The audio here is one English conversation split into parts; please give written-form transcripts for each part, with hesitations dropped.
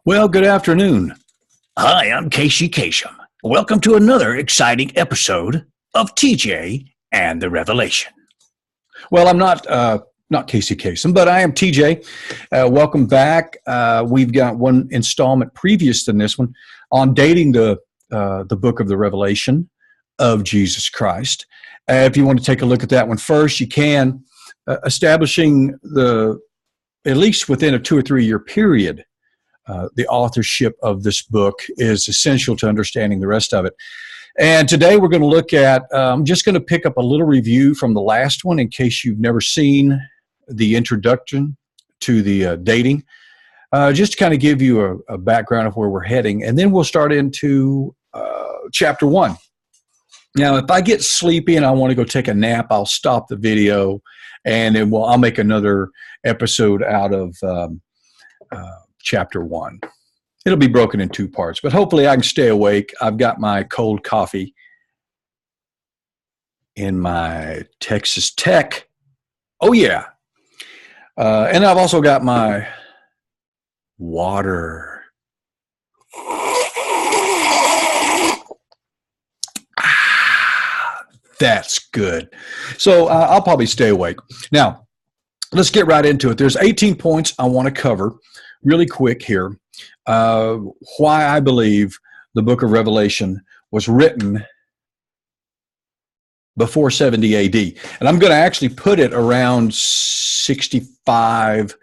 Well, good afternoon. Hi, I'm Casey Kasem. Welcome to another exciting episode of TJ and the Revelation. Well, I'm not Casey Kasem, but I am TJ. Welcome back. We've got one installment previous to this one on dating the book of the Revelation of Jesus Christ. If you want to take a look at that one first, you can. Establishing at least within a 2 or 3 year period, the authorship of this book is essential to understanding the rest of it. And today we're going to look at, I'm just going to pick up a little review from the last one in case you've never seen the introduction to the dating, just to kind of give you a background of where we're heading. And then we'll start into chapter 1. Now, if I get sleepy and I want to go take a nap, I'll stop the video and then I'll make another episode out of chapter 1. It'll be broken in 2 parts, but hopefully I can stay awake. I've got my cold coffee in my Texas Tech. Oh, yeah. And I've also got my water. That's good. So I'll probably stay awake. Now, let's get right into it. There's 18 points I want to cover really quick here. Why I believe the book of Revelation was written before 70 AD. And I'm going to actually put it around 65,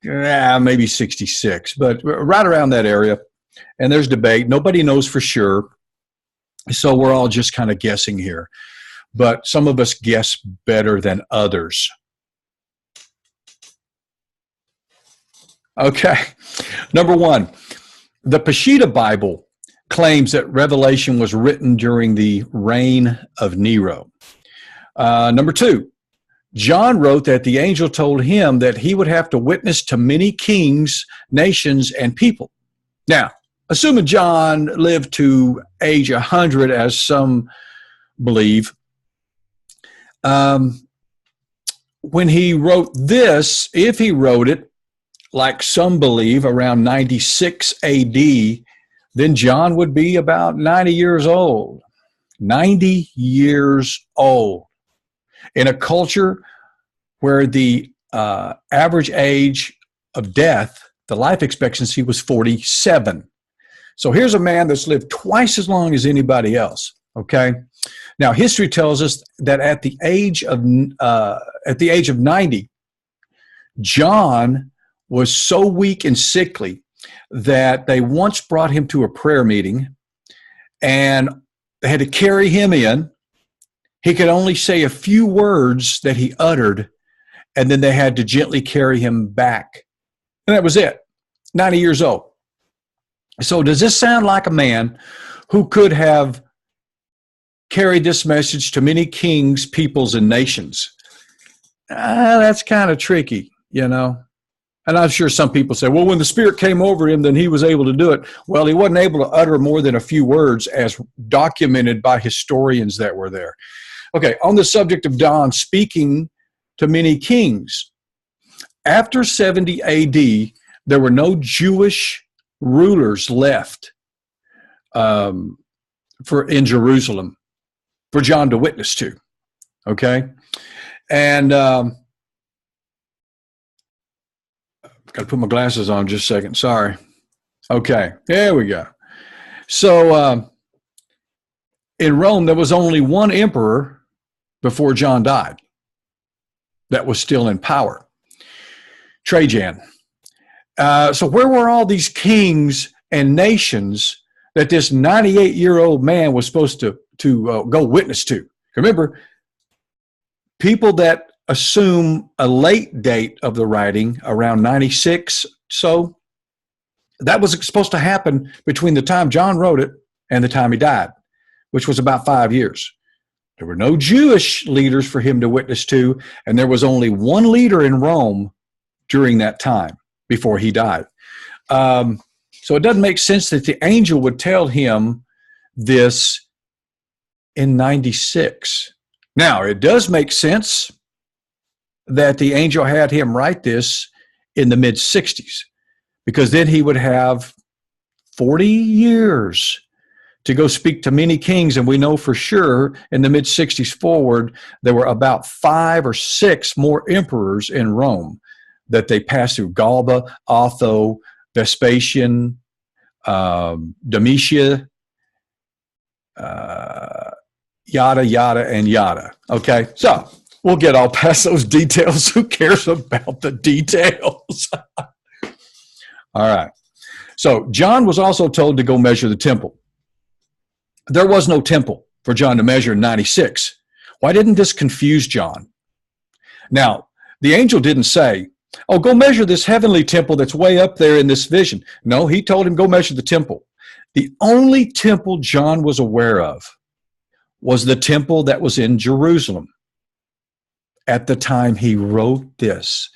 maybe 66, but right around that area. And there's debate. Nobody knows for sure. So we're all just kind of guessing here. But some of us guess better than others. Okay. Number 1, the Peshitta Bible claims that Revelation was written during the reign of Nero. Number 2, John wrote that the angel told him that he would have to witness to many kings, nations, and people. Now, assuming John lived to age 100, as some believe, when he wrote this, if he wrote it, like some believe, around 96 AD, then John would be about 90 years old. 90 years old. In a culture where the average age of death, the life expectancy was 47. So here's a man that's lived twice as long as anybody else, okay? Now, history tells us that at the age of 90, John was so weak and sickly that they once brought him to a prayer meeting and they had to carry him in. He could only say a few words that he uttered, and then they had to gently carry him back. And that was it. 90 years old. So does this sound like a man who could have carried this message to many kings, peoples, and nations? That's kind of tricky, you know. And I'm sure some people say, well, when the Spirit came over him, then he was able to do it. Well, he wasn't able to utter more than a few words as documented by historians that were there. Okay, on the subject of John speaking to many kings, after 70 AD, there were no Jewish rulers left in Jerusalem for John to witness to, okay? And got to put my glasses on just a second, sorry. Okay, there we go. So in Rome, there was only one emperor before John died that was still in power, Trajan. So where were all these kings and nations that this 98-year-old man was supposed to go witness to? Remember, people that assume a late date of the writing, around 96, so that was supposed to happen between the time John wrote it and the time he died, which was about 5 years. There were no Jewish leaders for him to witness to, and there was only one leader in Rome during that time before he died. So it doesn't make sense that the angel would tell him this in 96. Now, it does make sense that the angel had him write this in the mid-60s, because then he would have 40 years to go speak to many kings. And we know for sure in the mid-60s forward, there were about 5 or 6 more emperors in Rome that they passed through: Galba, Otho, Vespasian, Domitia, yada, yada, and yada. Okay, so we'll get all past those details. Who cares about the details? All right. So John was also told to go measure the temple. There was no temple for John to measure in 96. Why didn't this confuse John? Now, the angel didn't say, oh, go measure this heavenly temple that's way up there in this vision. No, he told him, go measure the temple. The only temple John was aware of was the temple that was in Jerusalem at the time he wrote this.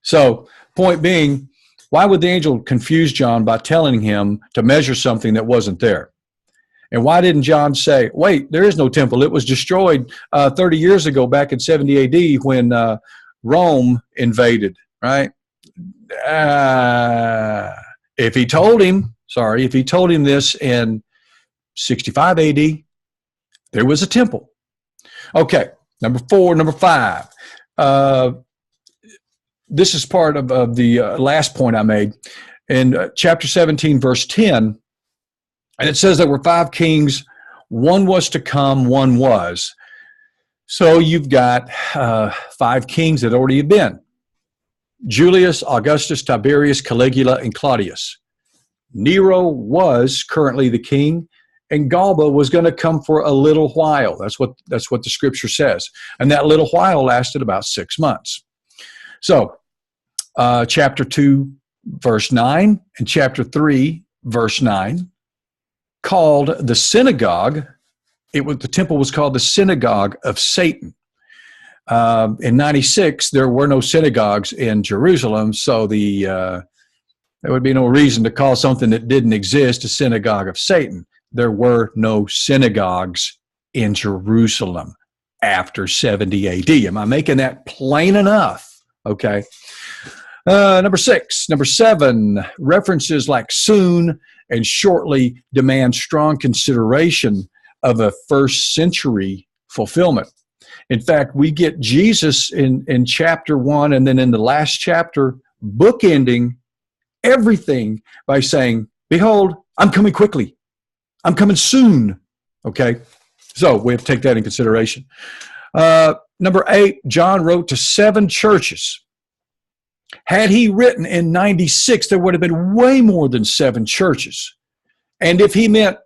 So, point being, why would the angel confuse John by telling him to measure something that wasn't there? And why didn't John say, wait, there is no temple. It was destroyed 30 years ago, back in 70 AD, when Rome invaded, right? If he told him this in 65 AD, there was a temple. Okay, number 5. This is part of the last point I made. In chapter 17, verse 10, and it says there were 5 kings. One was to come, one was. So you've got 5 kings that already have been: Julius, Augustus, Tiberius, Caligula, and Claudius. Nero was currently the king, and Galba was going to come for a little while. That's what the scripture says. And that little while lasted about 6 months. So chapter 2, verse 9, and chapter 3, verse 9, called the synagogue. The temple was called the synagogue of Satan. In 96, there were no synagogues in Jerusalem, so there would be no reason to call something that didn't exist a synagogue of Satan. There were no synagogues in Jerusalem after 70 AD. Am I making that plain enough? Okay. Number 7, references like soon and shortly demand strong consideration of a first century fulfillment. In fact, we get Jesus in chapter 1 and then in the last chapter bookending everything by saying, behold, I'm coming quickly. I'm coming soon. Okay, so we have to take that in consideration. Number 8, John wrote to 7 churches. Had he written in 96, there would have been way more than 7 churches. And if he meant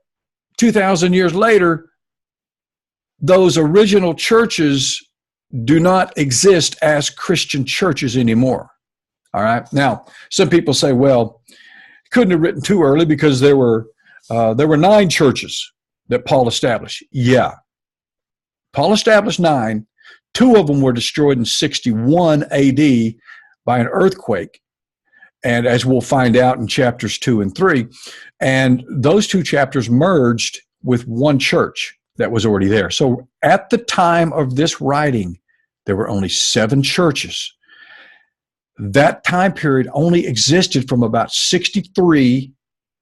2,000 years later, those original churches do not exist as Christian churches anymore. All right. Now, some people say, well, he couldn't have written too early because there were 9 churches that Paul established. Yeah. Paul established 9. 2 of them were destroyed in 61 AD by an earthquake. And as we'll find out in chapters 2 and 3, and those 2 chapters merged with one church that was already there. So at the time of this writing, there were only 7 churches. That time period only existed from about 63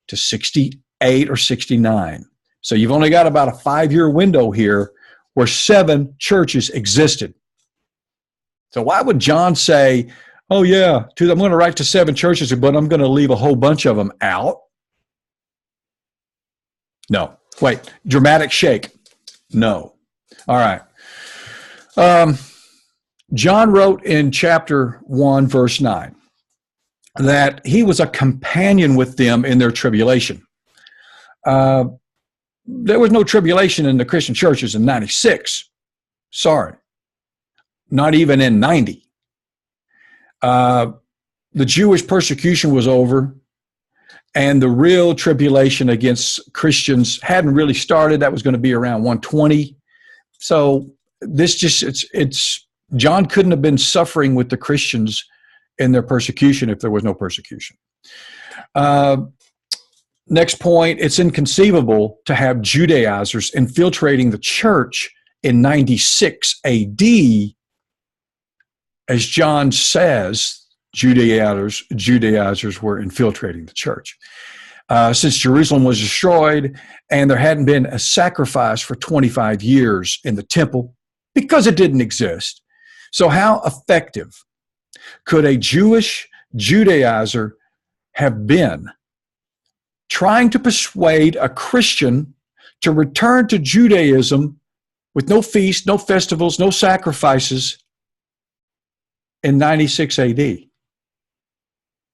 to 68 or 69. So you've only got about a 5-year window here where 7 churches existed. So why would John say, oh yeah, I'm going to write to 7 churches, but I'm going to leave a whole bunch of them out? No. Wait, dramatic shake. No. All right. John wrote in chapter 1, verse 9, that he was a companion with them in their tribulation. There was no tribulation in the Christian churches in 96. Sorry. Not even in 90. The Jewish persecution was over, and the real tribulation against Christians hadn't really started. That was going to be around 120. So John couldn't have been suffering with the Christians in their persecution if there was no persecution. Next point, it's inconceivable to have Judaizers infiltrating the church in 96 AD. As John says, Judaizers were infiltrating the church. since Jerusalem was destroyed and there hadn't been a sacrifice for 25 years in the temple because it didn't exist. So how effective could a Jewish Judaizer have been trying to persuade a Christian to return to Judaism with no feast, no festivals, no sacrifices in 96 AD? Hey,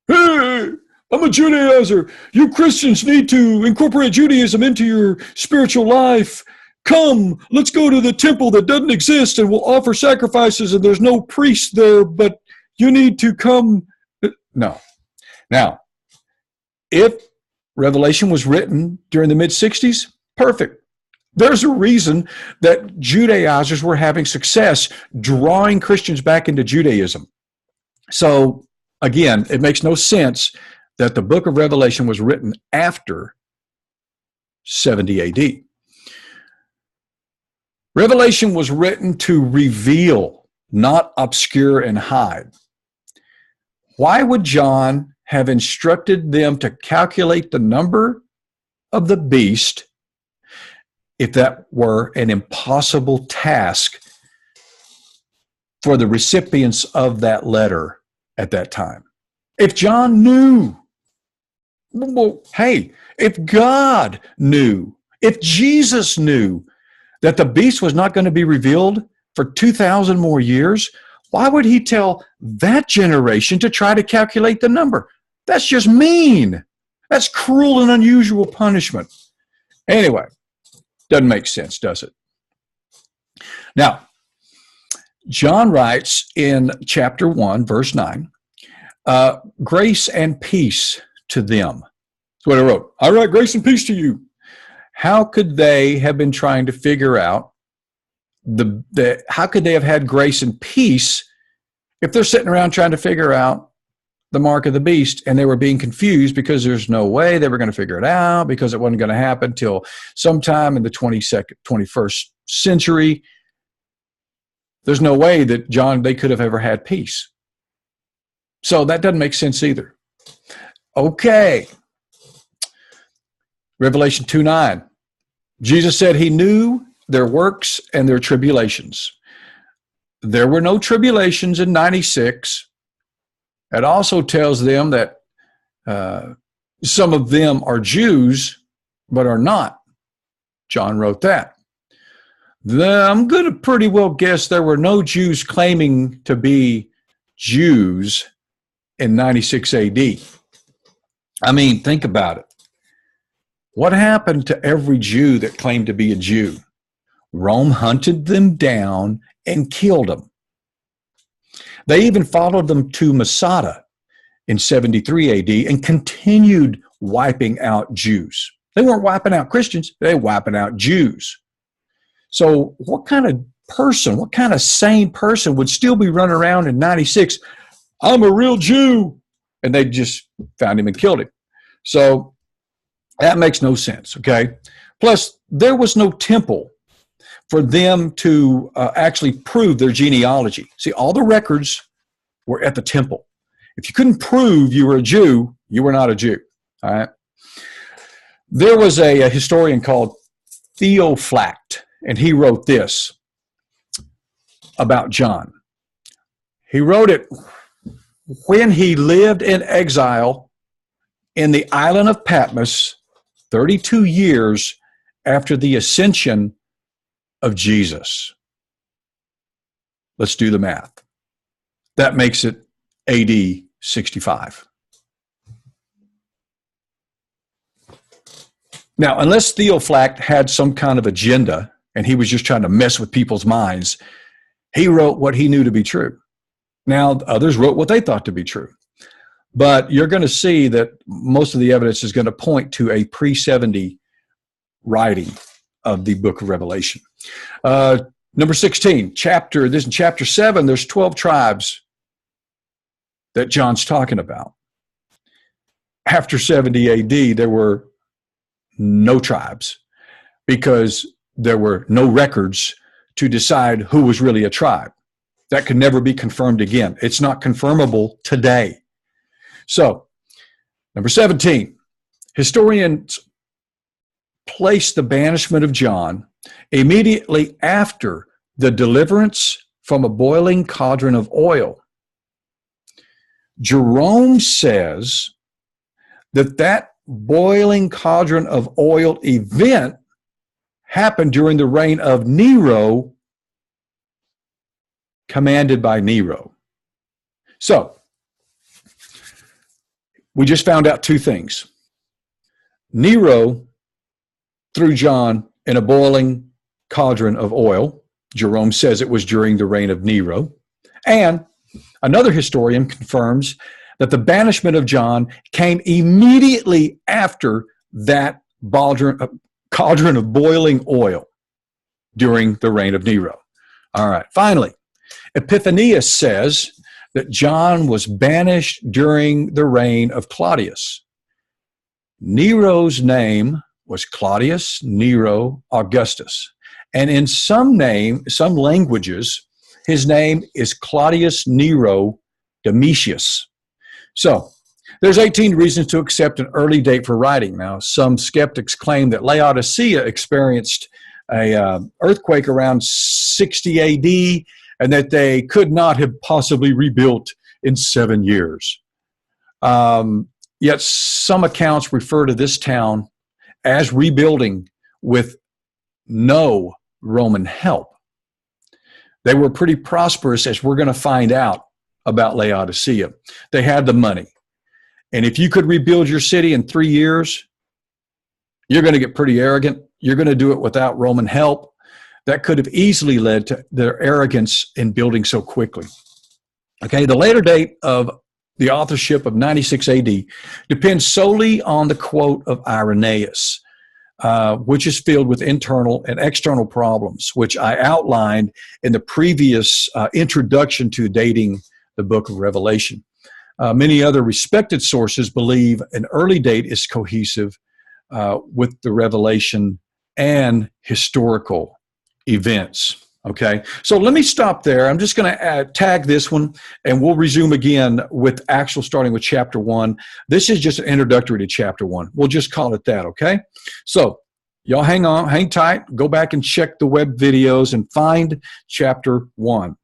I'm a Judaizer. You Christians need to incorporate Judaism into your spiritual life. Come, let's go to the temple that doesn't exist and we'll offer sacrifices and there's no priest there, but you need to come. No. Now, if Revelation was written during the mid-60s, perfect. There's a reason that Judaizers were having success drawing Christians back into Judaism. So, again, it makes no sense that the book of Revelation was written after 70 AD. Revelation was written to reveal, not obscure and hide. Why would John have instructed them to calculate the number of the beast if that were an impossible task for the recipients of that letter at that time? If John knew, well, hey, if God knew, if Jesus knew that the beast was not going to be revealed for 2,000 more years, why would he tell that generation to try to calculate the number? That's just mean. That's cruel and unusual punishment. Anyway, doesn't make sense, does it? Now, John writes in chapter 1, verse 9, grace and peace to them. That's what I wrote. I write grace and peace to you. How could they have been trying to figure out how could they have had grace and peace if they're sitting around trying to figure out the mark of the beast and they were being confused because there's no way they were going to figure it out because it wasn't going to happen till sometime in the 21st century. There's no way that they could have ever had peace. So that doesn't make sense either. Okay. Revelation 2:9. Jesus said he knew their works and their tribulations. There were no tribulations in 96. It also tells them that some of them are Jews, but are not. John wrote that. I'm going to pretty well guess there were no Jews claiming to be Jews in 96 AD. I mean, think about it. What happened to every Jew that claimed to be a Jew? Rome hunted them down and killed them. They even followed them to Masada in 73 AD and continued wiping out Jews. They weren't wiping out Christians, they were wiping out Jews. So what kind of sane person would still be running around in 96? I'm a real Jew. And they just found him and killed him. So that makes no sense, okay? Plus, there was no temple for them to actually prove their genealogy. See, all the records were at the temple. If you couldn't prove you were a Jew, you were not a Jew, all right? There was a historian called Theophylact, and he wrote this about John. He wrote it when he lived in exile in the island of Patmos 32 years after the ascension of Jesus. Let's do the math. That makes it AD 65. Now, unless Theophylact had some kind of agenda and he was just trying to mess with people's minds, he wrote what he knew to be true. Now, others wrote what they thought to be true. But you're going to see that most of the evidence is going to point to a pre-70 writing of the book of Revelation. Number 16, in chapter 7, there's 12 tribes that John's talking about. After 70 AD, there were no tribes because there were no records to decide who was really a tribe. That could never be confirmed again. It's not confirmable today. So, number 17, Historians place the banishment of John immediately after the deliverance from a boiling cauldron of oil. Jerome says that boiling cauldron of oil event happened during the reign of Nero, commanded by Nero. So, we just found out two things. Nero threw John in a boiling cauldron of oil. Jerome says it was during the reign of Nero. And another historian confirms that the banishment of John came immediately after that cauldron of boiling oil during the reign of Nero. All right. Finally, Epiphanius says that John was banished during the reign of Claudius. Nero's name was Claudius Nero Augustus. And in some languages, his name is Claudius Nero Domitius. So, there's 18 reasons to accept an early date for writing. Now, some skeptics claim that Laodicea experienced an earthquake around 60 AD and that they could not have possibly rebuilt in 7 years. Yet some accounts refer to this town as rebuilding with no Roman help. They were pretty prosperous, as we're going to find out about Laodicea. They had the money. And if you could rebuild your city in 3 years, you're going to get pretty arrogant. You're going to do it without Roman help. That could have easily led to their arrogance in building so quickly. Okay, the later date of the authorship of 96 AD depends solely on the quote of Irenaeus, which is filled with internal and external problems, which I outlined in the previous introduction to dating the book of Revelation. Many other respected sources believe an early date is cohesive with the Revelation and historical events. Okay, so let me stop there. I'm just going to tag this one, and we'll resume again with starting with chapter 1. This is just an introductory to chapter 1. We'll just call it that, okay? So y'all hang tight, go back and check the web videos and find chapter 1.